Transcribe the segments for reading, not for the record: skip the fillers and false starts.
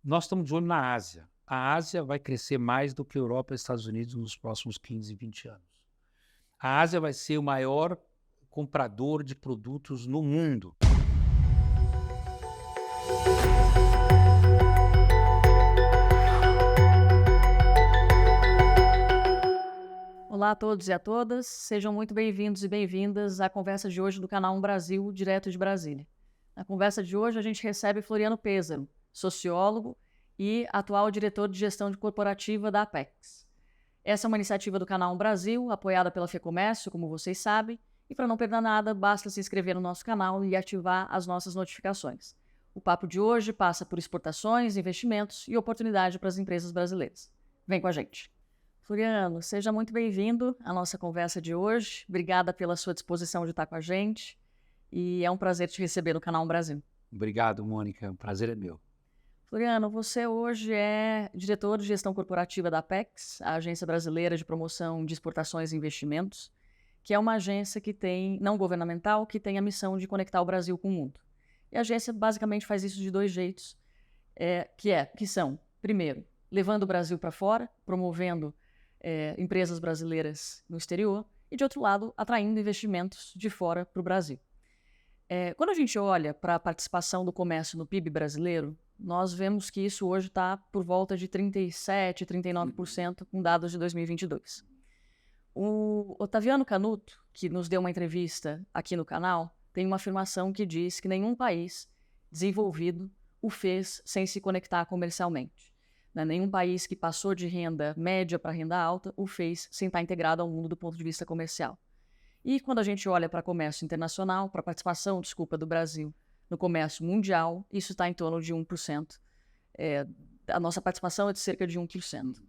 Nós estamos de olho na Ásia. A Ásia vai crescer mais do que a Europa e os Estados Unidos nos próximos 15, 20 anos. A Ásia vai ser o maior comprador de produtos no mundo. Olá a todos e a todas, sejam muito bem-vindos e bem-vindas à conversa de hoje do canal Brasil, direto de Brasília. Na conversa de hoje a gente recebe Floriano Pêssaro, sociólogo e atual diretor de gestão corporativa da Apex. Essa é uma iniciativa do canal Brasil, apoiada pela FEComércio, como vocês sabem, e para não perder nada, basta se inscrever no nosso canal e ativar as nossas notificações. O papo de hoje passa por exportações, investimentos e oportunidade para as empresas brasileiras. Vem com a gente! Floriano, seja muito bem-vindo à nossa conversa de hoje. Obrigada pela sua disposição de estar com a gente. E é um prazer te receber no canal Brasil. Obrigado, Mônica. O prazer é meu. Floriano, você hoje é diretor de gestão corporativa da Apex, a Agência Brasileira de Promoção de Exportações e Investimentos, que é uma agência não governamental que tem a missão de conectar o Brasil com o mundo. E a agência basicamente faz isso de dois jeitos, que são, primeiro, levando o Brasil para fora, promovendo empresas brasileiras no exterior, e, de outro lado, atraindo investimentos de fora para o Brasil. Quando a gente olha para a participação do comércio no PIB brasileiro, nós vemos que isso hoje está por volta de 37%, 39%, com dados de 2022. O Otaviano Canuto, que nos deu uma entrevista aqui no canal, tem uma afirmação que diz que nenhum país desenvolvido o fez sem se conectar comercialmente. Nenhum país que passou de renda média para renda alta o fez sem estar integrado ao mundo do ponto de vista comercial. E quando a gente olha para comércio internacional, para a participação, do Brasil no comércio mundial, isso está em torno de 1%. A nossa participação é de cerca de 1%.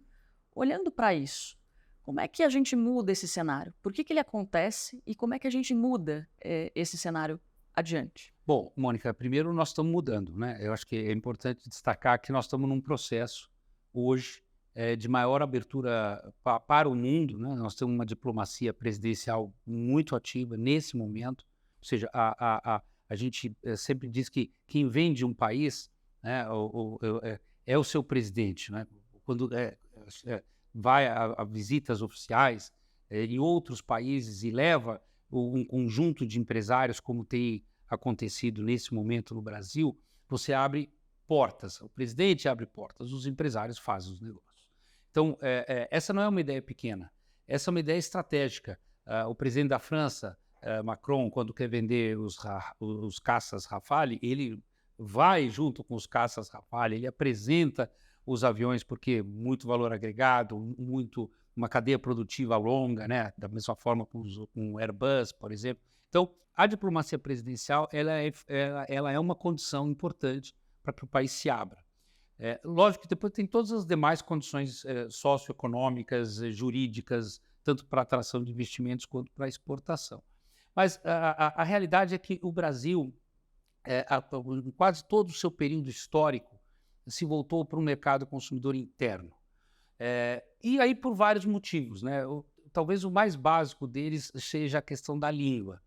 Olhando para isso, como é que a gente muda esse cenário? Por que ele acontece e como é que a gente muda esse cenário adiante? Bom, Mônica, primeiro nós estamos mudando, né? Eu acho que é importante destacar que nós estamos num processo hoje de maior abertura para o mundo, né? Nós temos uma diplomacia presidencial muito ativa nesse momento, ou seja, a gente sempre diz que quem vende um país, né, é o seu presidente, né? Quando vai a visitas oficiais em outros países e leva um conjunto de empresários, como tem acontecido nesse momento no Brasil, você abre portas, o presidente abre portas, os empresários fazem os negócios. Então, essa não é uma ideia pequena, essa é uma ideia estratégica. O presidente da França, Macron, quando quer vender os caças Rafale, ele vai junto com os caças Rafale, ele apresenta os aviões porque muito valor agregado, uma cadeia produtiva longa, né? Da mesma forma com o Airbus, por exemplo. Então, a diplomacia presidencial ela é uma condição importante para que o país se abra. Lógico que depois tem todas as demais condições socioeconômicas, jurídicas, tanto para atração de investimentos quanto para exportação. Mas a realidade é que o Brasil, em quase todo o seu período histórico, se voltou para um mercado consumidor interno. E aí por vários motivos, né? Talvez o mais básico deles seja a questão da língua.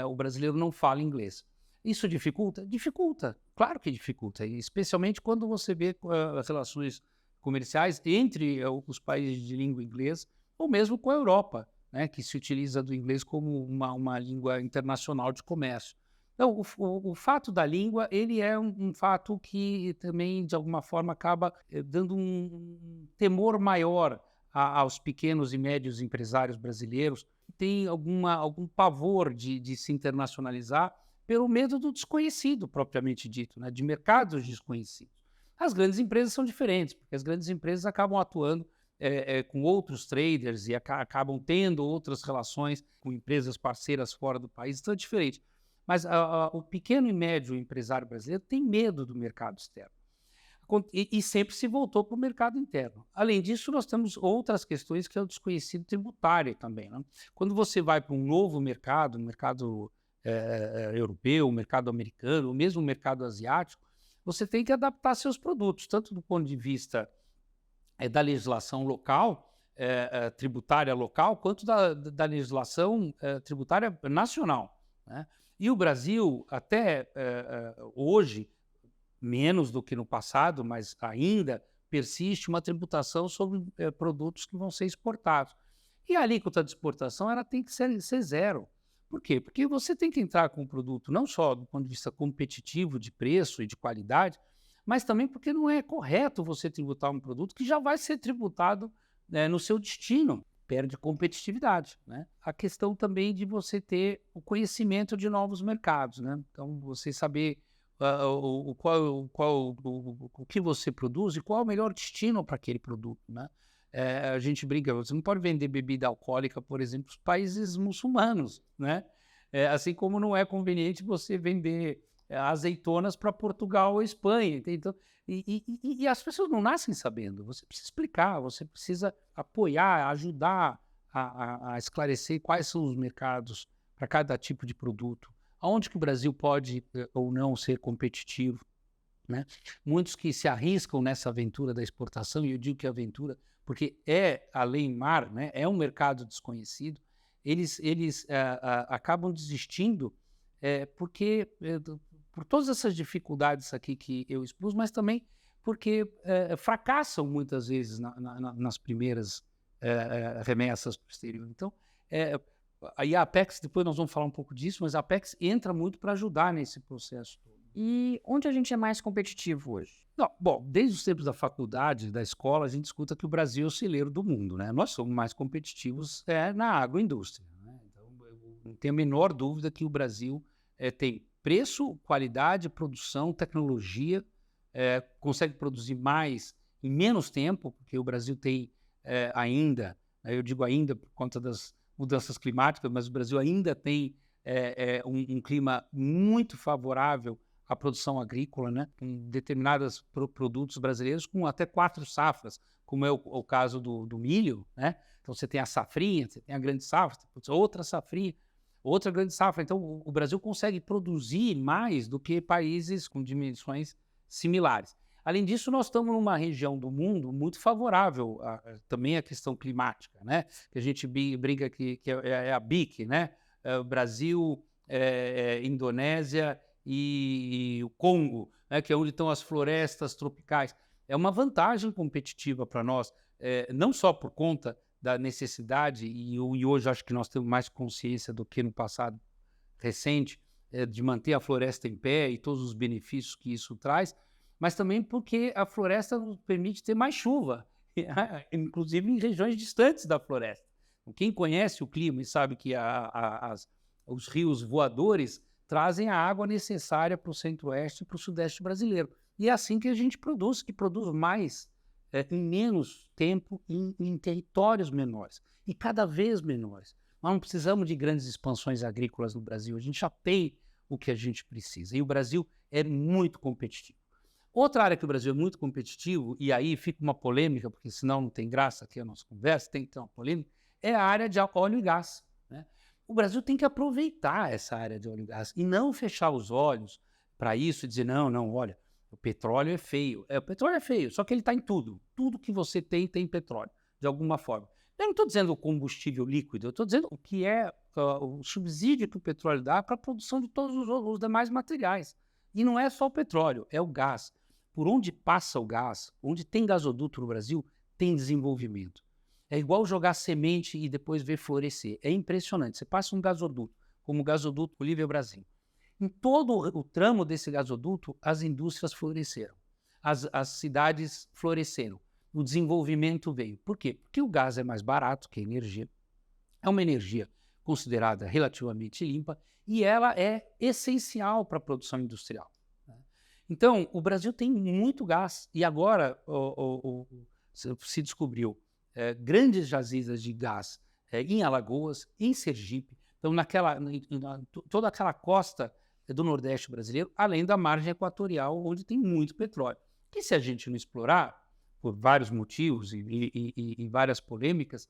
O brasileiro não fala inglês. Isso dificulta? Dificulta, claro que dificulta, especialmente quando você vê as relações comerciais entre os países de língua inglesa ou mesmo com a Europa, né, que se utiliza do inglês como uma língua internacional de comércio. Então, o fato da língua, ele é um fato que também, de alguma forma, acaba dando um temor maior aos pequenos e médios empresários brasileiros, que têm algum pavor de se internacionalizar pelo medo do desconhecido, propriamente dito, né, de mercados desconhecidos. As grandes empresas são diferentes, porque as grandes empresas acabam atuando com outros traders e acabam tendo outras relações com empresas parceiras fora do país, então é diferente. Mas o pequeno e médio empresário brasileiro tem medo do mercado externo e sempre se voltou para o mercado interno. Além disso, nós temos outras questões que é o desconhecido tributário também, né? Quando você vai para um novo mercado, um mercado europeu, um mercado americano, ou mesmo um mercado asiático, você tem que adaptar seus produtos, tanto do ponto de vista da legislação local, tributária local, quanto da legislação tributária nacional, né? E o Brasil, até hoje, menos do que no passado, mas ainda persiste uma tributação sobre produtos que vão ser exportados. E a alíquota de exportação ela tem que ser zero. Por quê? Porque você tem que entrar com um produto não só do ponto de vista competitivo, de preço e de qualidade, mas também porque não é correto você tributar um produto que já vai ser tributado, no seu destino, perde competitividade, né? A questão também de você ter o conhecimento de novos mercados, né? Então, você saber o que você produz e qual é o melhor destino para aquele produto, né? A gente brinca, você não pode vender bebida alcoólica, por exemplo, para os países muçulmanos, né? Assim como não é conveniente você vender azeitonas para Portugal ou Espanha. Então, e as pessoas não nascem sabendo. Você precisa explicar, você precisa apoiar, ajudar a esclarecer quais são os mercados para cada tipo de produto, aonde que o Brasil pode ou não ser competitivo, né? Muitos que se arriscam nessa aventura da exportação, e eu digo que é aventura porque é além mar, né? É um mercado desconhecido, eles acabam desistindo porque por todas essas dificuldades aqui que eu expus, mas também porque fracassam muitas vezes nas primeiras remessas para o exterior. Então, aí a Apex, depois nós vamos falar um pouco disso, mas a Apex entra muito para ajudar nesse processo todo. E onde a gente é mais competitivo hoje? Não, bom, desde os tempos da faculdade, da escola, a gente escuta que o Brasil é o celeiro do mundo, né? Nós somos mais competitivos na agroindústria, né? Então, eu não tenho a menor dúvida que o Brasil tem preço, qualidade, produção, tecnologia, consegue produzir mais em menos tempo, porque o Brasil tem ainda, eu digo ainda por conta das mudanças climáticas, mas o Brasil ainda tem um clima muito favorável à produção agrícola, né? Com determinados produtos brasileiros com até 4 safras, como é o caso do milho, né? Então você tem a safrinha, você tem a grande safra, outra safrinha, outra grande safra. Então o Brasil consegue produzir mais do que países com dimensões similares. Além disso, nós estamos numa região do mundo muito favorável também à questão climática, né? Que a gente brinca que é a BIC, né? Brasil, Indonésia e o Congo, né? Que é onde estão as florestas tropicais. É uma vantagem competitiva para nós, não só por conta da necessidade, e hoje acho que nós temos mais consciência do que no passado recente, de manter a floresta em pé e todos os benefícios que isso traz, mas também porque a floresta nos permite ter mais chuva, inclusive em regiões distantes da floresta. Quem conhece o clima e sabe que os rios voadores trazem a água necessária para o centro-oeste e para o sudeste brasileiro. E é assim que a gente produz, que produz mais em menos tempo, em territórios menores, e cada vez menores. Nós não precisamos de grandes expansões agrícolas no Brasil, a gente já tem o que a gente precisa, e o Brasil é muito competitivo. Outra área que o Brasil é muito competitivo, e aí fica uma polêmica, porque senão não tem graça aqui a nossa conversa, tem que ter uma polêmica, é a área de óleo e gás, né? O Brasil tem que aproveitar essa área de óleo e gás e não fechar os olhos para isso e dizer, não, olha, o petróleo é feio. O petróleo é feio, só que ele está em tudo. Tudo que você tem petróleo, de alguma forma. Eu não estou dizendo o combustível líquido, eu estou dizendo o que é o subsídio que o petróleo dá para a produção de todos os demais materiais. E não é só o petróleo, é o gás. Por onde passa o gás, onde tem gasoduto no Brasil, tem desenvolvimento. É igual jogar semente e depois ver florescer. É impressionante. Você passa um gasoduto, como o gasoduto Bolívia Brasil. Em todo o tramo desse gasoduto, as indústrias floresceram, as cidades floresceram, o desenvolvimento veio. Por quê? Porque o gás é mais barato que a energia, é uma energia considerada relativamente limpa e ela é essencial para a produção industrial. Então, o Brasil tem muito gás e agora se descobriu grandes jazidas de gás em Alagoas, em Sergipe, então toda aquela costa do Nordeste brasileiro, além da margem equatorial, onde tem muito petróleo. Que se a gente não explorar, por vários motivos e várias polêmicas,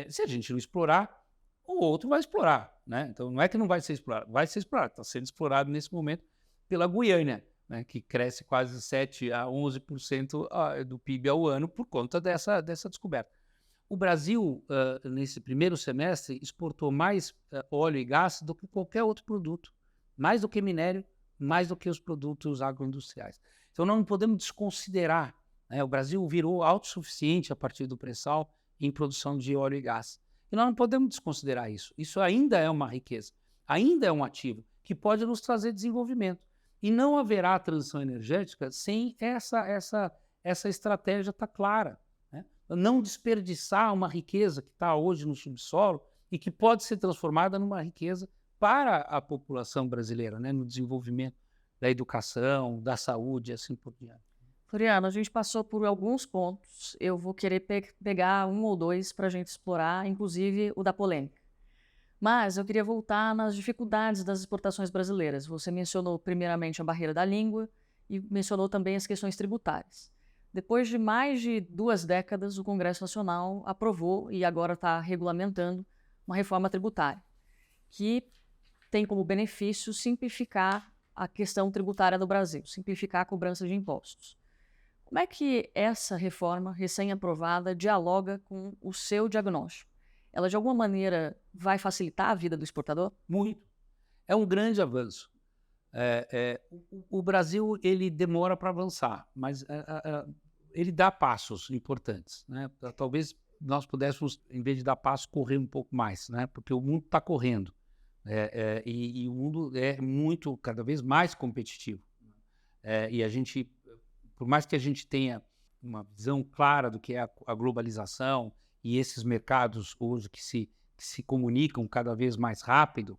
se a gente não explorar, o outro vai explorar, né? Então não é que não vai ser explorado, vai ser explorado, está sendo explorado nesse momento pela Guiana, né, que cresce quase 7 a 11% do PIB ao ano por conta dessa descoberta. O Brasil, nesse primeiro semestre, exportou mais óleo e gás do que qualquer outro produto, mais do que minério, mais do que os produtos agroindustriais. Então, nós não podemos desconsiderar, né? O Brasil virou autossuficiente a partir do pré-sal em produção de óleo e gás. E nós não podemos desconsiderar isso. Isso ainda é uma riqueza, ainda é um ativo que pode nos trazer desenvolvimento. E não haverá transição energética sem essa estratégia estar clara, né? Não desperdiçar uma riqueza que está hoje no subsolo e que pode ser transformada numa riqueza para a população brasileira, né? No desenvolvimento da educação, da saúde e assim por diante. Floriano, a gente passou por alguns pontos. Eu vou querer pegar um ou dois para a gente explorar, inclusive o da polêmica. Mas eu queria voltar nas dificuldades das exportações brasileiras. Você mencionou primeiramente a barreira da língua e mencionou também as questões tributárias. Depois de mais de 2 décadas, o Congresso Nacional aprovou e agora está regulamentando uma reforma tributária, que tem como benefício simplificar a questão tributária do Brasil, simplificar a cobrança de impostos. Como é que essa reforma recém-aprovada dialoga com o seu diagnóstico? Ela, de alguma maneira, vai facilitar a vida do exportador? Muito. É um grande avanço. O Brasil ele demora para avançar, mas ele dá passos importantes, né? Talvez nós pudéssemos, em vez de dar passos, correr um pouco mais, né? Porque o mundo está correndo, e o mundo é muito, cada vez mais competitivo. E a gente, por mais que a gente tenha uma visão clara do que é a globalização e esses mercados hoje que se comunicam cada vez mais rápido,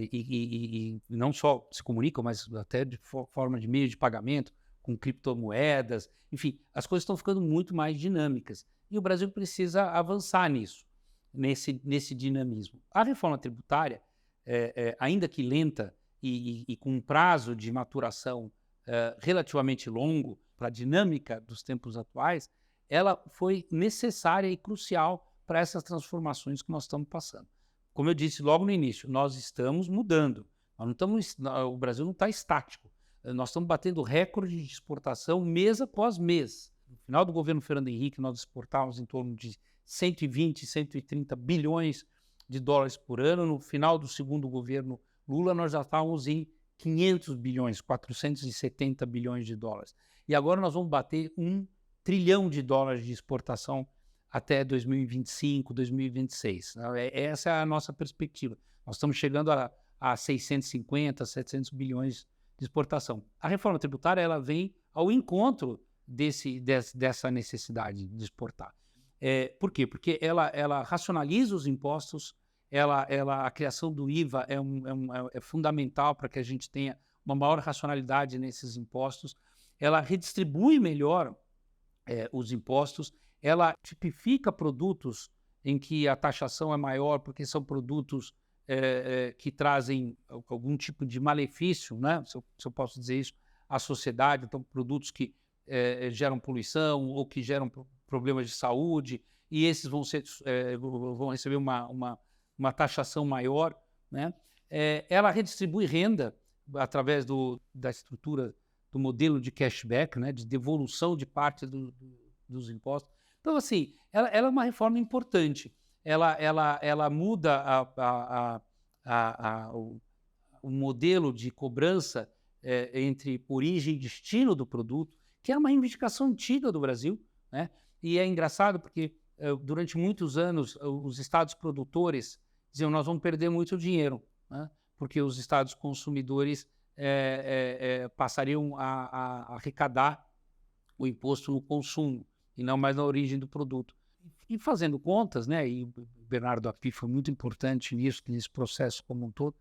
e não só se comunicam, mas até de forma de meio de pagamento, com criptomoedas, enfim, as coisas estão ficando muito mais dinâmicas. E o Brasil precisa avançar nisso, nesse dinamismo. A reforma tributária, ainda que lenta e com um prazo de maturação relativamente longo para a dinâmica dos tempos atuais, ela foi necessária e crucial para essas transformações que nós estamos passando. Como eu disse logo no início, nós estamos mudando. O Brasil não está estático. Nós estamos batendo recorde de exportação mês após mês. No final do governo Fernando Henrique, nós exportávamos em torno de 120, 130 bilhões de dólares por ano. No final do segundo governo Lula, nós já estávamos em 500 bilhões, 470 bilhões de dólares. E agora nós vamos bater 1 trilhão de dólares de exportação até 2025, 2026. Essa é a nossa perspectiva. Nós estamos chegando a 650, 700 bilhões de exportação. A reforma tributária ela vem ao encontro dessa necessidade de exportar. Por quê? Porque ela racionaliza os impostos, a criação do IVA é fundamental para que a gente tenha uma maior racionalidade nesses impostos, ela redistribui melhor os impostos, ela tipifica produtos em que a taxação é maior porque são produtos que trazem algum tipo de malefício, né? Se eu posso dizer isso, à sociedade. Então, produtos que geram poluição ou que geram problemas de saúde, e esses vão receber uma taxação maior, né? Ela redistribui renda através da estrutura do modelo de cashback, né? De devolução de parte dos impostos. Então, assim, ela é uma reforma importante. Ela muda o modelo de cobrança entre origem e destino do produto, que é uma reivindicação antiga do Brasil, né? E é engraçado porque durante muitos anos os estados produtores diziam: nós vamos perder muito dinheiro, né? Porque os estados consumidores passariam a arrecadar o imposto no consumo e não mais na origem do produto. E fazendo contas, né, e o Bernardo Api foi muito importante nisso, nesse processo como um todo,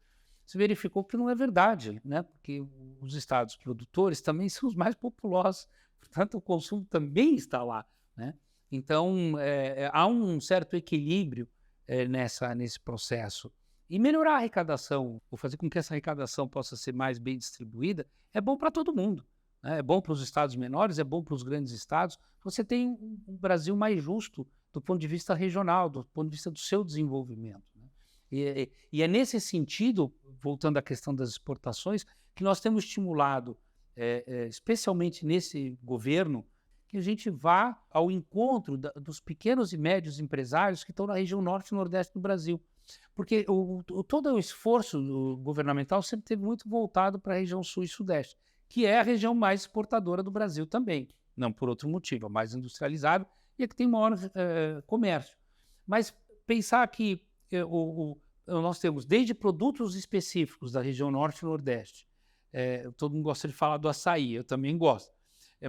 se verificou que não é verdade, né, porque os estados produtores também são os mais populosos, portanto o consumo também está lá, né? Então há um certo equilíbrio nesse processo. E melhorar a arrecadação, ou fazer com que essa arrecadação possa ser mais bem distribuída, é bom para todo mundo, né? É bom para os estados menores, é bom para os grandes estados. Você tem um Brasil mais justo do ponto de vista regional, do ponto de vista do seu desenvolvimento, né? E é nesse sentido, voltando à questão das exportações, que nós temos estimulado, especialmente nesse governo, que a gente vá ao encontro dos pequenos e médios empresários que estão na região norte e nordeste do Brasil. Porque todo o esforço governamental sempre teve muito voltado para a região sul e sudeste, que é a região mais exportadora do Brasil também. Não por outro motivo, é mais industrializado e é que tem maior comércio. Mas pensar que nós temos desde produtos específicos da região norte e nordeste. Todo mundo gosta de falar do açaí, eu também gosto.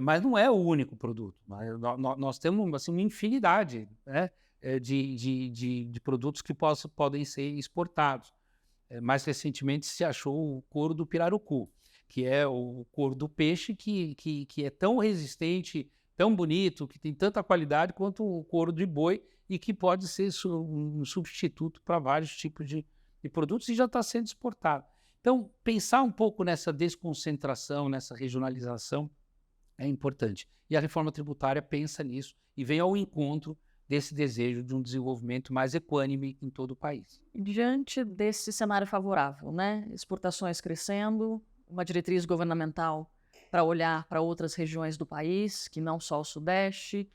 Mas não é o único produto. Nós temos assim, uma infinidade, né, de produtos que podem ser exportados. Mais recentemente se achou o couro do pirarucu, que é o couro do peixe que é tão resistente, tão bonito, que tem tanta qualidade quanto o couro de boi e que pode ser um substituto para vários tipos de produtos e já está sendo exportado. Então, pensar um pouco nessa desconcentração, nessa regionalização é importante. E a reforma tributária pensa nisso e vem ao encontro desse desejo de um desenvolvimento mais equânime em todo o país. Diante desse cenário favorável, né? Exportações crescendo, uma diretriz governamental para olhar para outras regiões do país, que não só o Sudeste,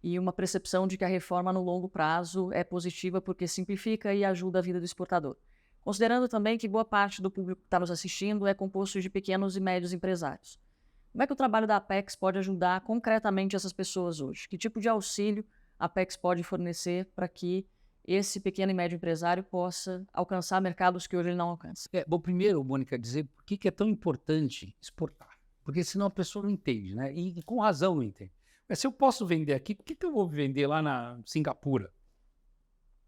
e uma percepção de que a reforma no longo prazo é positiva porque simplifica e ajuda a vida do exportador. Considerando também que boa parte do público que está nos assistindo é composto de pequenos e médios empresários. Como é que o trabalho da Apex pode ajudar concretamente essas pessoas hoje? Que tipo de auxílio a Apex pode fornecer para que esse pequeno e médio empresário possa alcançar mercados que hoje ele não alcança? Bom, primeiro, Mônica, dizer por que é tão importante exportar. Porque senão a pessoa não entende, né? E com razão não entende. Mas se eu posso vender aqui, por que eu vou vender lá na Singapura,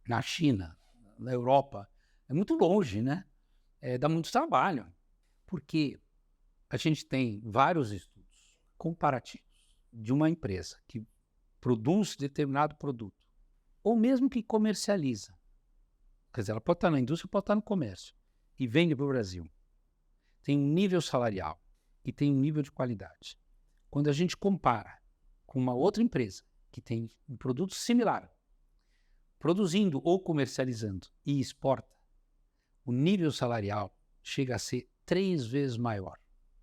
na China, na Europa? É muito longe, né? Dá muito trabalho. Porque a gente tem vários estudos comparativos de uma empresa que produz determinado produto, ou mesmo que comercializa. Quer dizer, ela pode estar na indústria, pode estar no comércio, e vende para o Brasil. Tem um nível salarial e tem um nível de qualidade. Quando a gente compara com uma outra empresa que tem um produto similar, produzindo ou comercializando e exporta, o nível salarial chega a ser 3 vezes maior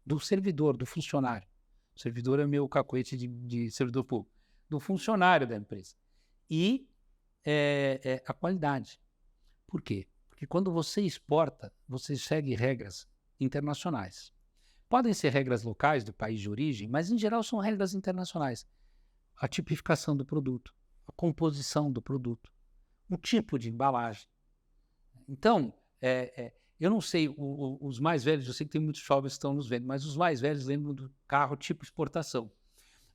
do servidor, do funcionário. O servidor é meu cacoete de servidor público. Do funcionário da empresa. E a qualidade. Por quê? Porque quando você exporta, você segue regras internacionais. Podem ser regras locais do país de origem, mas em geral são regras internacionais. A tipificação do produto, a composição do produto, o tipo de embalagem. Então, eu não sei, os mais velhos, eu sei que tem muitos jovens que estão nos vendo, mas os mais velhos lembram do carro tipo exportação.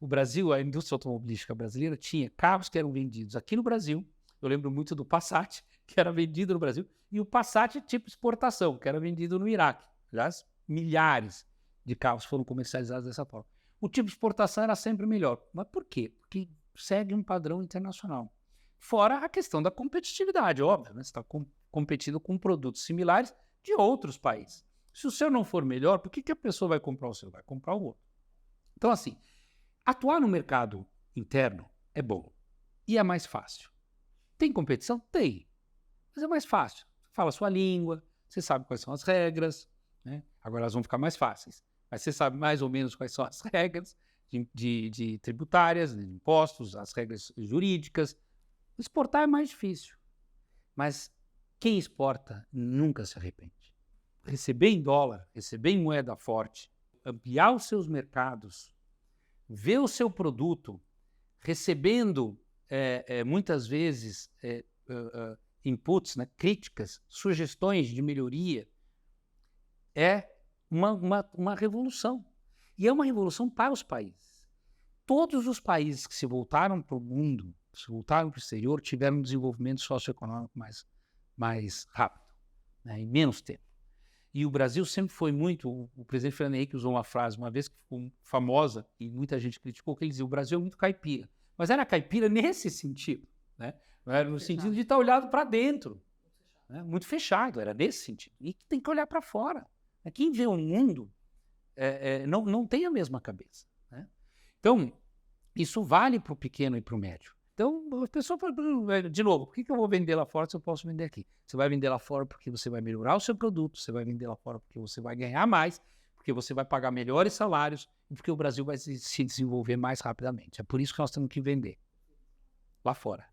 O Brasil, a indústria automobilística brasileira, tinha carros que eram vendidos aqui no Brasil. Eu lembro muito do Passat, que era vendido no Brasil, e o Passat tipo exportação, que era vendido no Iraque. Aliás, milhares de carros foram comercializados dessa forma. O tipo exportação era sempre melhor. Mas por quê? Porque segue um padrão internacional. Fora a questão da competitividade, óbvio, né? Você está competindo com produtos similares de outros países. Se o seu não for melhor, por que a pessoa vai comprar o seu? Vai comprar o outro. Então, assim, atuar no mercado interno é bom e é mais fácil. Tem competição? Tem. Mas é mais fácil. Você fala a sua língua, você sabe quais são as regras, né? Agora elas vão ficar mais fáceis. Mas você sabe mais ou menos quais são as regras de tributárias, de impostos, as regras jurídicas. Exportar é mais difícil. Mas quem exporta nunca se arrepende. Receber em dólar, receber em moeda forte, ampliar os seus mercados, ver o seu produto recebendo muitas vezes inputs, né, críticas, sugestões de melhoria, é uma revolução. E é uma revolução para os países. Todos os países que se voltaram para o mundo, se voltaram para o exterior, tiveram um desenvolvimento socioeconômico mais rápido, né, em menos tempo. E o Brasil sempre foi muito... O presidente Fernando Henrique usou uma frase uma vez que ficou famosa e muita gente criticou, que ele dizia: o Brasil é muito caipira. Mas era caipira nesse sentido, né? Não era no sentido de estar olhado para dentro, né? Muito fechado, era nesse sentido. E tem que olhar para fora. Quem vê o mundo não tem a mesma cabeça, né? Então, isso vale para o pequeno e para o médio. Então, a pessoa fala, de novo, por que eu vou vender lá fora se eu posso vender aqui? Você vai vender lá fora porque você vai melhorar o seu produto, você vai vender lá fora porque você vai ganhar mais, porque você vai pagar melhores salários e porque o Brasil vai se desenvolver mais rapidamente. É por isso que nós temos que vender lá fora.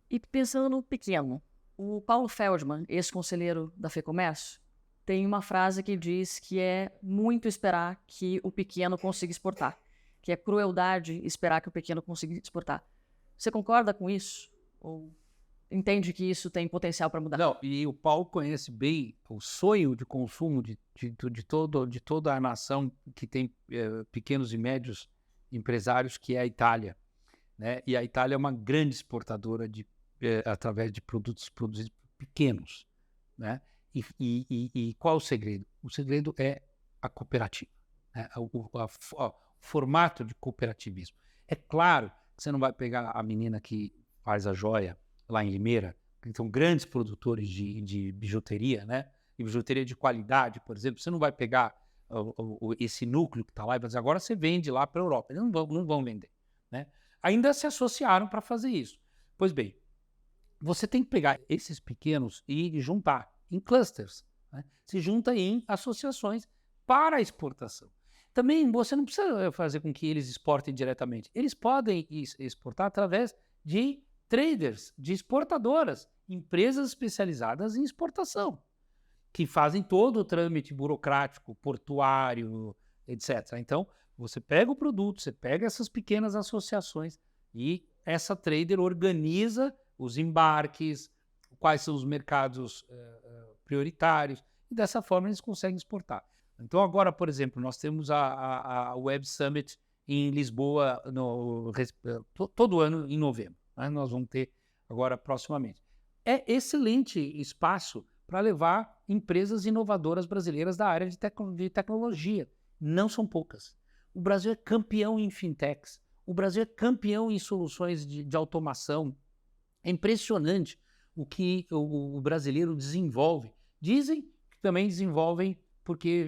E pensando no pequeno, o Paulo Feldman, ex-conselheiro da FEComércio, tem uma frase que diz que é muito esperar que o pequeno consiga exportar, que é crueldade esperar que o pequeno consiga exportar. Você concorda com isso? Ou entende que isso tem potencial para mudar? Não, e o Paulo conhece bem o sonho de consumo de toda a nação que tem pequenos e médios empresários, que é a Itália, né? E a Itália é uma grande exportadora através de produtos produzidos pequenos, né? E qual é o segredo? O segredo é a cooperativa, né? O formato de cooperativismo. É claro que você não vai pegar a menina que faz a joia lá em Limeira, que são grandes produtores de bijuteria, né? E bijuteria de qualidade, por exemplo. Você não vai pegar esse núcleo que está lá e vai dizer, agora você vende lá para a Europa. Eles não vão vender, né? Ainda se associaram para fazer isso. Pois bem, você tem que pegar esses pequenos e juntar em clusters, né? Se junta em associações para a exportação. Também você não precisa fazer com que eles exportem diretamente. Eles podem exportar através de traders, de exportadoras, empresas especializadas em exportação, que fazem todo o trâmite burocrático, portuário, etc. Então, você pega o produto, você pega essas pequenas associações e essa trader organiza os embarques, quais são os mercados prioritários, e dessa forma eles conseguem exportar. Então, agora, por exemplo, nós temos a Web Summit em Lisboa todo ano em novembro, né? Nós vamos ter agora proximamente. É excelente espaço para levar empresas inovadoras brasileiras da área de tecnologia. Não são poucas. O Brasil é campeão em fintechs. O Brasil é campeão em soluções de automação. É impressionante o que o brasileiro desenvolve. Dizem que também desenvolvem porque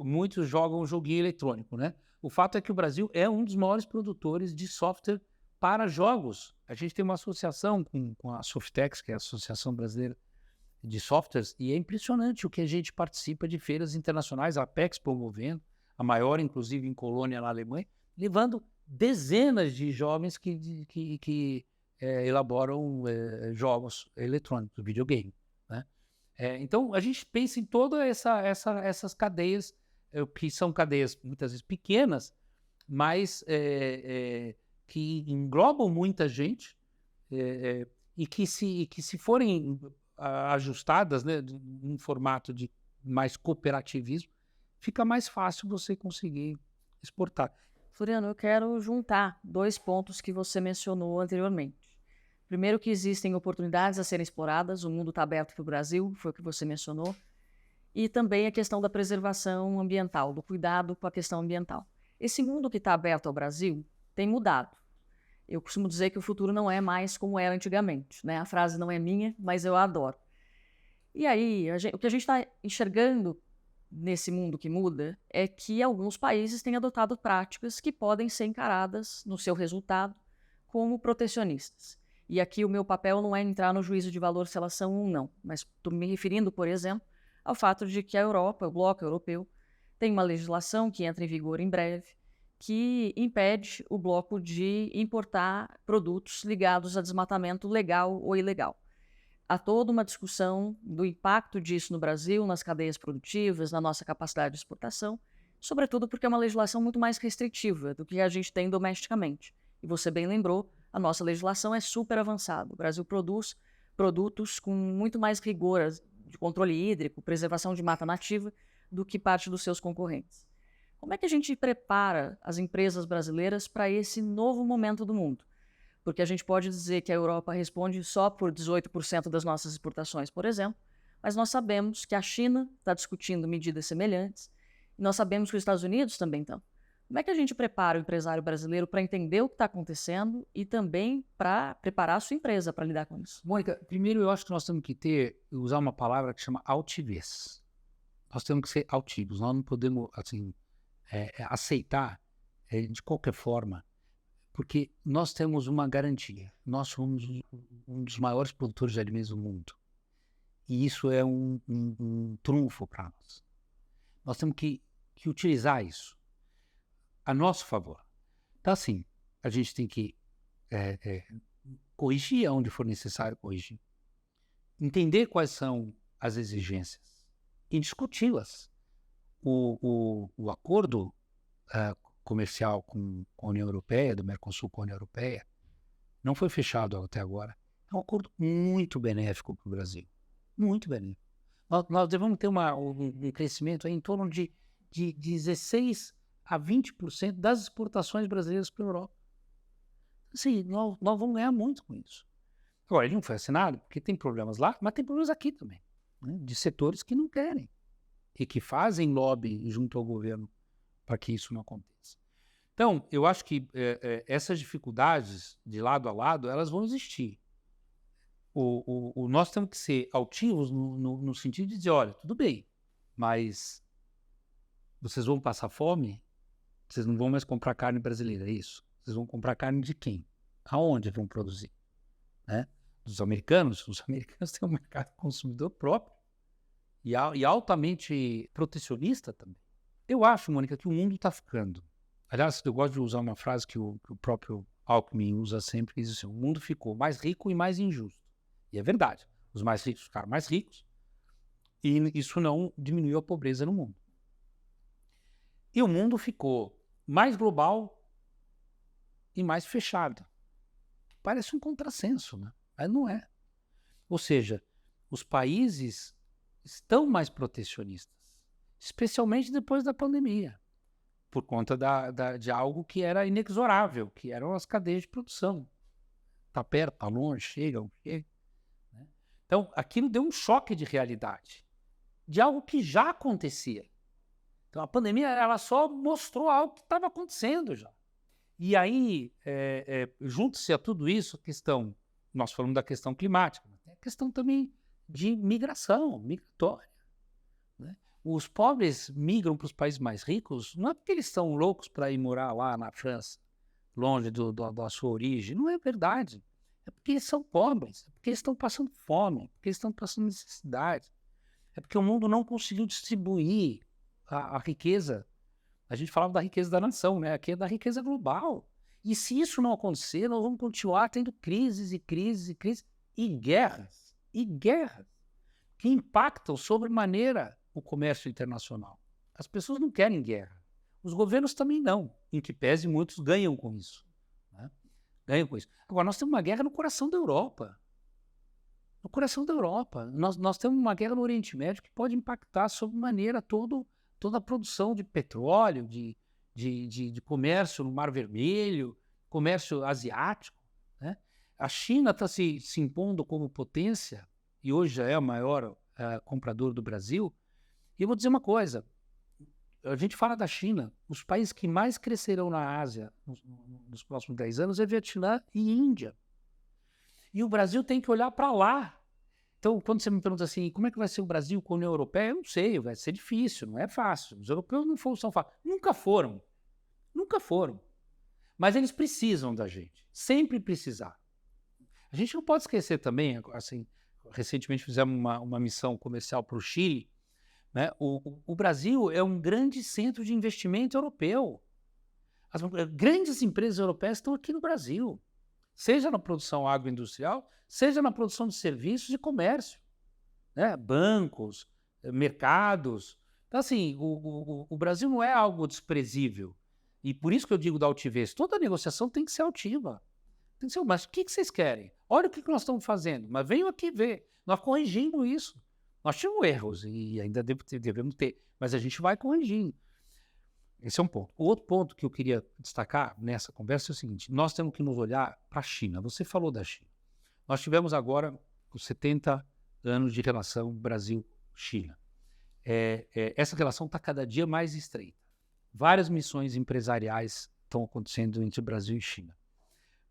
muitos jogam joguinho eletrônico, né? O fato é que o Brasil é um dos maiores produtores de software para jogos. A gente tem uma associação com a Softex, que é a Associação Brasileira de Softwares, e é impressionante o que a gente participa de feiras internacionais, a Apex promovendo, a maior, inclusive, em Colônia, na Alemanha, levando dezenas de jovens que elaboram jogos eletrônicos, videogame, né? Então, a gente pensa em todas essas cadeias, que são cadeias muitas vezes pequenas, mas que englobam muita gente e que se forem ajustadas, né, em formato de mais cooperativismo, fica mais fácil você conseguir exportar. Floriano, eu quero juntar dois pontos que você mencionou anteriormente. Primeiro, que existem oportunidades a serem exploradas, o mundo está aberto para o Brasil, foi o que você mencionou, e também a questão da preservação ambiental, do cuidado com a questão ambiental. Esse mundo que está aberto ao Brasil tem mudado. Eu costumo dizer que o futuro não é mais como era antigamente, né? A frase não é minha, mas eu a adoro. E aí, o que a gente está enxergando nesse mundo que muda é que alguns países têm adotado práticas que podem ser encaradas, no seu resultado, como protecionistas. E aqui o meu papel não é entrar no juízo de valor se elas são ou não, mas estou me referindo, por exemplo, ao fato de que a Europa, o bloco europeu, tem uma legislação que entra em vigor em breve, que impede o bloco de importar produtos ligados a desmatamento legal ou ilegal. Há toda uma discussão do impacto disso no Brasil, nas cadeias produtivas, na nossa capacidade de exportação, sobretudo porque é uma legislação muito mais restritiva do que a gente tem domesticamente. E você bem lembrou, a nossa legislação é super avançada. O Brasil produz produtos com muito mais rigor de controle hídrico, preservação de mata nativa, do que parte dos seus concorrentes. Como é que a gente prepara as empresas brasileiras para esse novo momento do mundo? Porque a gente pode dizer que a Europa responde só por 18% das nossas exportações, por exemplo, mas nós sabemos que a China está discutindo medidas semelhantes, e nós sabemos que os Estados Unidos também estão. Como é que a gente prepara o empresário brasileiro para entender o que está acontecendo e também para preparar a sua empresa para lidar com isso? Mônica, primeiro eu acho que nós temos que usar uma palavra que chama altivez. Nós temos que ser altivos, nós não podemos assim, aceitar de qualquer forma, porque nós temos uma garantia. Nós somos um dos maiores produtores de alimentos do mundo. E isso é um trunfo para nós. Nós temos que utilizar isso a nosso favor. Então, assim, a gente tem que corrigir onde for necessário corrigir. Entender quais são as exigências. e discuti-las. O acordo comercial com a União Europeia, do Mercosul com a União Europeia, não foi fechado até agora. É um acordo muito benéfico para o Brasil. Muito benéfico. Nós devemos ter um crescimento aí em torno de 16% a 20% das exportações brasileiras para a Europa. Assim, nós vamos ganhar muito com isso. Agora, ele não foi assinado porque tem problemas lá, mas tem problemas aqui também, né, de setores que não querem e que fazem lobby junto ao governo para que isso não aconteça. Então, eu acho que essas dificuldades, de lado a lado, elas vão existir. Nós temos que ser altivos no sentido de dizer, olha, tudo bem, mas vocês vão passar fome, vocês não vão mais comprar carne brasileira, é isso? Vocês vão comprar carne de quem? Aonde vão produzir? Né? Dos americanos? Os americanos têm um mercado consumidor próprio e altamente protecionista também. Eu acho, Mônica, que o mundo está ficando. Aliás, eu gosto de usar uma frase que o próprio Alckmin usa sempre, que diz assim, o mundo ficou mais rico e mais injusto. E é verdade, os mais ricos ficaram mais ricos e isso não diminuiu a pobreza no mundo. E o mundo ficou mais global e mais fechado. Parece um contrassenso, né? Mas não é. Ou seja, os países estão mais protecionistas, especialmente depois da pandemia, por conta de algo que era inexorável, que eram as cadeias de produção. Está perto, está longe, chega. Né? Então, aquilo deu um choque de realidade, de algo que já acontecia. Então, a pandemia ela só mostrou algo que estava acontecendo já. E aí, junto-se a tudo isso, a questão, nós falamos da questão climática, mas tem a questão também de migratória. Né? Os pobres migram para os países mais ricos, não é porque eles estão loucos para ir morar lá na França, longe da sua origem, não é verdade. É porque eles são pobres, é porque eles estão passando fome, é porque eles estão passando necessidade, é porque o mundo não conseguiu distribuir a riqueza. A gente falava da riqueza da nação, né? Aqui é da riqueza global. E se isso não acontecer, nós vamos continuar tendo crises e crises e crises e guerras que impactam sobremaneira o comércio internacional. As pessoas não querem guerra. Os governos também não, em que pese muitos ganham com isso. Né? Ganham com isso. Agora, nós temos uma guerra no coração da Europa. No coração da Europa. Nós temos uma guerra no Oriente Médio que pode impactar sobremaneira toda a produção de petróleo, de comércio no Mar Vermelho, comércio asiático. Né? A China está se impondo como potência, e hoje já é a maior comprador do Brasil. E eu vou dizer uma coisa, a gente fala da China, os países que mais crescerão na Ásia nos próximos 10 anos é Vietnã e Índia. E o Brasil tem que olhar para lá. Então, quando você me pergunta assim, como é que vai ser o Brasil com a União Europeia? Eu não sei, vai ser difícil, não é fácil. Os europeus não são fáceis. Nunca foram. Mas eles precisam da gente, sempre precisar. A gente não pode esquecer também, assim, recentemente fizemos uma missão comercial para o Chile, né? O Brasil é um grande centro de investimento europeu. As grandes empresas europeias estão aqui no Brasil, seja na produção agroindustrial, seja na produção de serviços e comércio, né? Bancos, mercados. Então, assim, o Brasil não é algo desprezível. E por isso que eu digo da altivez. Toda negociação tem que ser altiva. Tem que ser, mas o que vocês querem? Olha o que nós estamos fazendo. Mas venham aqui ver. Nós corrigimos isso. Nós tínhamos erros e ainda devemos ter. Mas a gente vai corrigindo. Esse é um ponto. O outro ponto que eu queria destacar nessa conversa é o seguinte. Nós temos que nos olhar para a China. Você falou da China. Nós tivemos agora os 70 anos de relação Brasil-China. Essa relação está cada dia mais estreita. Várias missões empresariais estão acontecendo entre Brasil e China.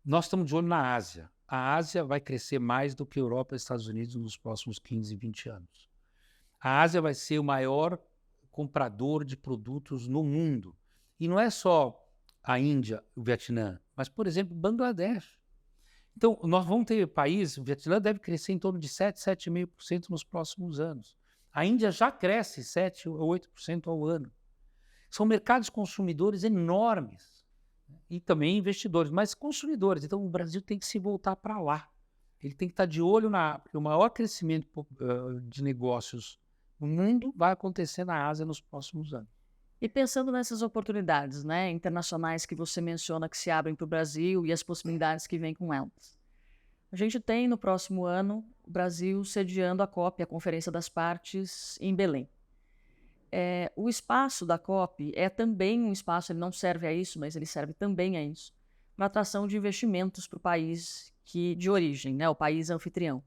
Nós estamos de olho na Ásia. A Ásia vai crescer mais do que a Europa e os Estados Unidos nos próximos 15, 20 anos. A Ásia vai ser o maior comprador de produtos no mundo. E não é só a Índia, o Vietnã, mas, por exemplo, Bangladesh. Então, nós vamos ter países, o Vietnã deve crescer em torno de 7, 7,5% nos próximos anos. A Índia já cresce 7 ou 8% ao ano. São mercados consumidores enormes e também investidores, mas consumidores. Então, o Brasil tem que se voltar para lá. Ele tem que estar de olho porque o maior crescimento de negócios no mundo vai acontecer na Ásia nos próximos anos. E pensando nessas oportunidades, né, internacionais que você menciona que se abrem para o Brasil e as possibilidades que vêm com elas. A gente tem no próximo ano o Brasil sediando a COP, a Conferência das Partes, em Belém. O espaço da COP é também um espaço, ele não serve a isso, mas ele serve também a isso, para atração de investimentos para o país de origem, né, o país anfitrião.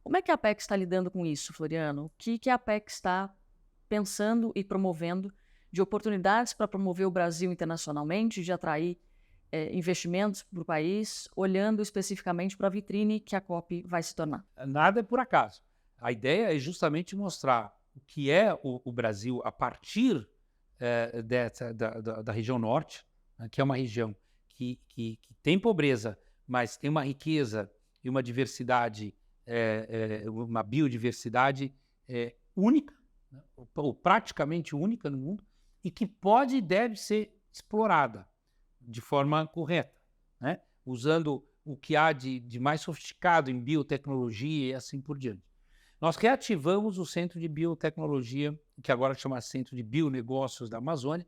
Como é que a Apex está lidando com isso, Floriano? O que a Apex está pensando e promovendo de oportunidades para promover o Brasil internacionalmente, de atrair investimentos para o país, olhando especificamente para a vitrine que a COP vai se tornar? Nada é por acaso. A ideia é justamente mostrar o que é o Brasil a partir da região norte, né, que é uma região que tem pobreza, mas tem uma riqueza e uma diversidade, uma biodiversidade única, né, ou praticamente única no mundo, e que pode e deve ser explorada de forma correta, né, usando o que há de mais sofisticado em biotecnologia e assim por diante. Nós reativamos o Centro de Biotecnologia, que agora chama Centro de Bionegócios da Amazônia,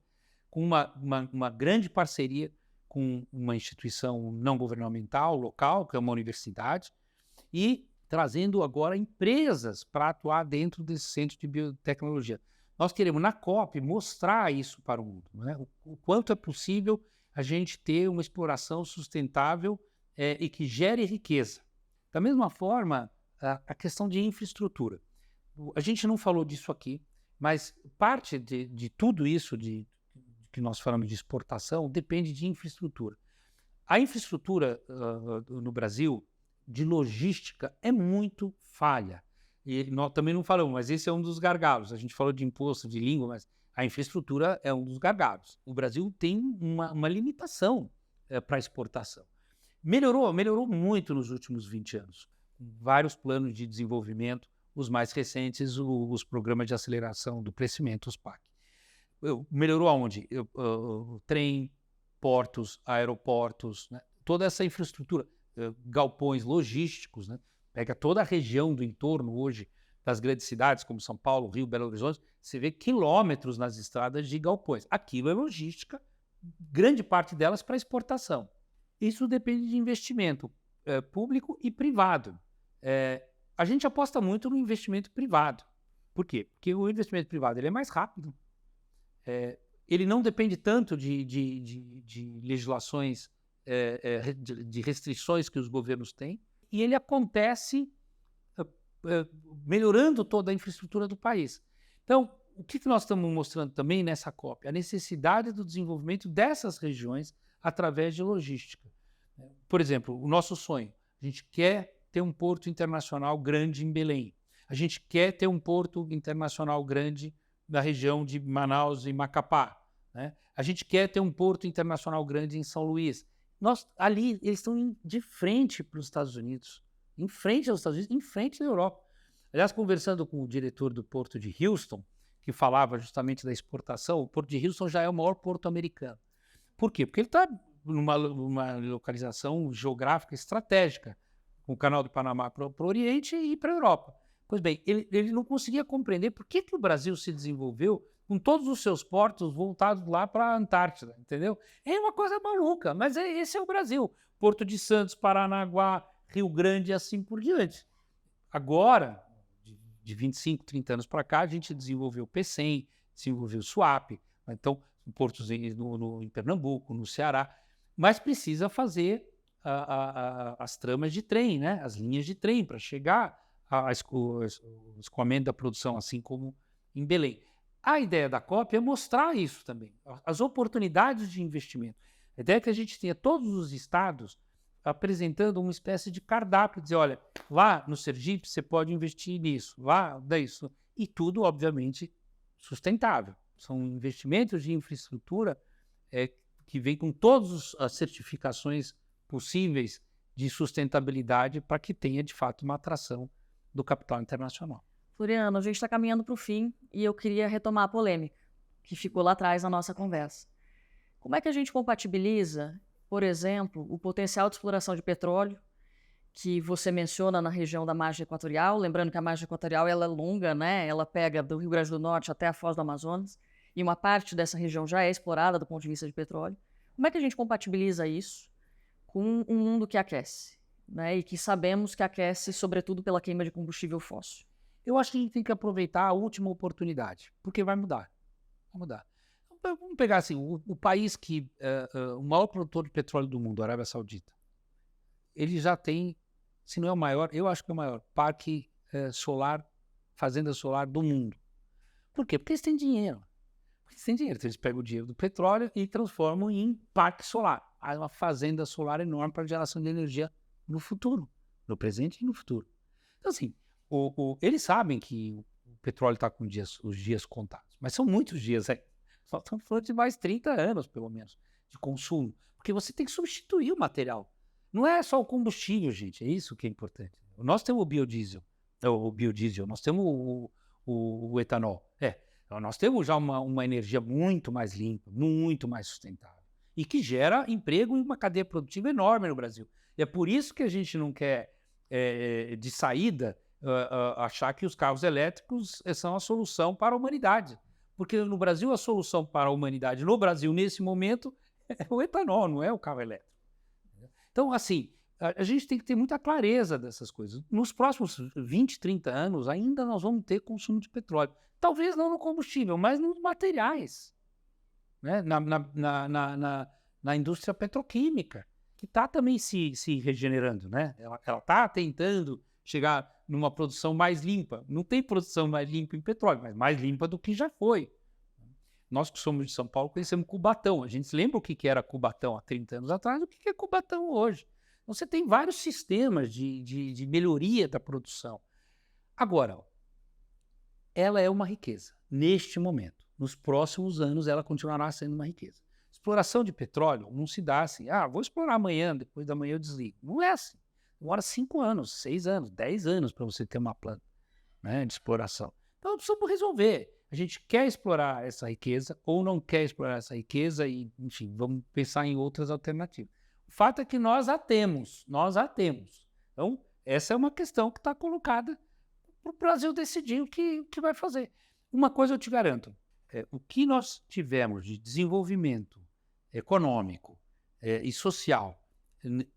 com uma grande parceria com uma instituição não governamental local, que é uma universidade, e trazendo agora empresas para atuar dentro desse Centro de Biotecnologia. Nós queremos, na COP, mostrar isso para o mundo, né? O quanto é possível a gente ter uma exploração sustentável e que gere riqueza. Da mesma forma, a questão de infraestrutura. A gente não falou disso aqui, mas parte de tudo isso que nós falamos de exportação depende de infraestrutura. A infraestrutura no Brasil, de logística, é muito falha. E nós também não falamos, mas esse é um dos gargalos. A gente falou de imposto, de língua, mas a infraestrutura é um dos gargalos. O Brasil tem uma limitação para exportação. Melhorou muito nos últimos 20 anos. Vários planos de desenvolvimento, os mais recentes, os programas de aceleração do crescimento, os PAC. Melhorou aonde? Trem, portos, aeroportos, né? Toda essa infraestrutura, galpões logísticos, né? Pega toda a região do entorno hoje das grandes cidades, como São Paulo, Rio, Belo Horizonte, você vê quilômetros nas estradas de galpões. Aquilo é logística, grande parte delas para exportação. Isso depende de investimento público e privado. A gente aposta muito no investimento privado. Por quê? Porque o investimento privado ele é mais rápido, ele não depende tanto de legislações, de restrições que os governos têm, e ele acontece melhorando toda a infraestrutura do país. Então, o que nós estamos mostrando também nessa COP? A necessidade do desenvolvimento dessas regiões através de logística. Por exemplo, o nosso sonho, a gente quer ter um porto internacional grande em Belém. A gente quer ter um porto internacional grande na região de Manaus e Macapá, né? A gente quer ter um porto internacional grande em São Luís. Ali, eles estão de frente para os Estados Unidos, em frente aos Estados Unidos, em frente à Europa. Aliás, conversando com o diretor do porto de Houston, que falava justamente da exportação, o porto de Houston já é o maior porto americano. Por quê? Porque ele está numa localização geográfica estratégica, com o canal do Panamá para o Oriente e para a Europa. Pois bem, ele não conseguia compreender por que o Brasil se desenvolveu com todos os seus portos voltados lá para a Antártida, entendeu? É uma coisa maluca, mas esse é o Brasil. Porto de Santos, Paranaguá, Rio Grande e assim por diante. Agora, de 25, 30 anos para cá, a gente desenvolveu o PCM, desenvolveu o SUAP, então portos em Pernambuco, no Ceará, mas precisa fazer as tramas de trem, né? As linhas de trem para chegar ao escoamento da produção, assim como em Belém. A ideia da COP é mostrar isso também, as oportunidades de investimento. A ideia é que a gente tenha todos os estados apresentando uma espécie de cardápio, dizer, olha, lá no Sergipe você pode investir nisso, lá disso, e tudo, obviamente, sustentável. São investimentos de infraestrutura que vêm com todas as certificações possíveis de sustentabilidade para que tenha, de fato, uma atração do capital internacional. Floriano, a gente está caminhando para o fim e eu queria retomar a polêmica que ficou lá atrás na nossa conversa. Como é que a gente compatibiliza, por exemplo, o potencial de exploração de petróleo que você menciona na região da margem equatorial, lembrando que a margem equatorial ela é longa, né? Ela pega do Rio Grande do Norte até a Foz do Amazonas, e uma parte dessa região já é explorada do ponto de vista de petróleo. Como é que a gente compatibiliza isso com um mundo que aquece, né? E que sabemos que aquece sobretudo pela queima de combustível fóssil? Eu acho que a gente tem que aproveitar a última oportunidade, porque vai mudar. Vai mudar. Vamos pegar assim, o país que o maior produtor de petróleo do mundo, a Arábia Saudita, ele já tem, se não é o maior, eu acho que é o maior parque solar, fazenda solar do mundo. Por quê? Porque eles têm dinheiro. Eles têm dinheiro, então eles pegam o dinheiro do petróleo e transformam em parque solar. Há uma fazenda solar enorme para geração de energia no futuro, no presente e no futuro. Então assim, eles sabem que o petróleo está com os dias contados, mas são muitos dias aí. Só estamos falando de mais 30 anos, pelo menos, de consumo. Porque você tem que substituir o material. Não é só o combustível, gente. É isso que é importante. Nós temos o biodiesel, nós temos o etanol. Então nós temos já uma energia muito mais limpa, muito mais sustentável. E que gera emprego e uma cadeia produtiva enorme no Brasil. E é por isso que a gente não quer, de saída, achar que os carros elétricos são a solução para a humanidade. Porque no Brasil, a solução para a humanidade, no Brasil, nesse momento, é o etanol, não é o carro elétrico. Então, assim, a gente tem que ter muita clareza dessas coisas. Nos próximos 20, 30 anos, ainda nós vamos ter consumo de petróleo. Talvez não no combustível, mas nos materiais, né? Na indústria petroquímica, que está também se regenerando, né? Ela está tentando chegar numa produção mais limpa. Não tem produção mais limpa em petróleo, mas mais limpa do que já foi. Nós que somos de São Paulo conhecemos Cubatão. A gente se lembra o que era Cubatão há 30 anos atrás, o que é Cubatão hoje. Então, você tem vários sistemas de melhoria da produção. Agora, ela é uma riqueza neste momento. Nos próximos anos, ela continuará sendo uma riqueza. Exploração de petróleo não se dá assim, vou explorar amanhã, depois da manhã eu desligo. Não é assim. Demora 5 anos, 6 anos, 10 anos para você ter uma planta, né, de exploração. Então, precisamos resolver. A gente quer explorar essa riqueza ou não quer explorar essa riqueza e, enfim, vamos pensar em outras alternativas. O fato é que nós a temos. Então, essa é uma questão que está colocada para o Brasil decidir o que vai fazer. Uma coisa eu te garanto, o que nós tivemos de desenvolvimento econômico e social,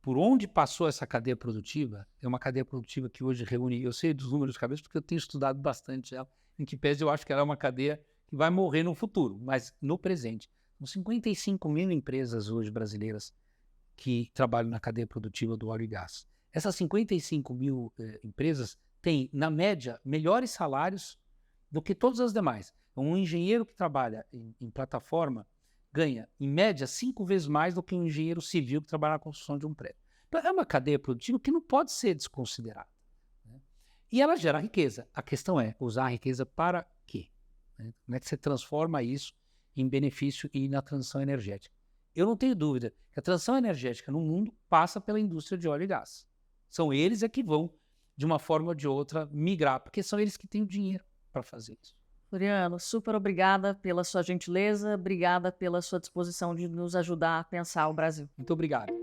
por onde passou essa cadeia produtiva, é uma cadeia produtiva que hoje reúne, eu sei dos números de cabeça porque eu tenho estudado bastante ela, em que pese eu acho que ela é uma cadeia que vai morrer no futuro, mas no presente. São 55 mil empresas hoje brasileiras que trabalham na cadeia produtiva do óleo e gás. Essas 55 mil empresas têm, na média, melhores salários do que todas as demais. Um engenheiro que trabalha em plataforma ganha, em média, 5 vezes mais do que um engenheiro civil que trabalha na construção de um prédio. Então, é uma cadeia produtiva que não pode ser desconsiderada. E ela gera riqueza. A questão é usar a riqueza para quê? Como é que você transforma isso em benefício e na transição energética? Eu não tenho dúvida que a transição energética no mundo passa pela indústria de óleo e gás. São eles que vão, de uma forma ou de outra, migrar, porque são eles que têm o dinheiro para fazer isso. Floriano, super obrigada pela sua gentileza, obrigada pela sua disposição de nos ajudar a pensar o Brasil. Muito obrigado.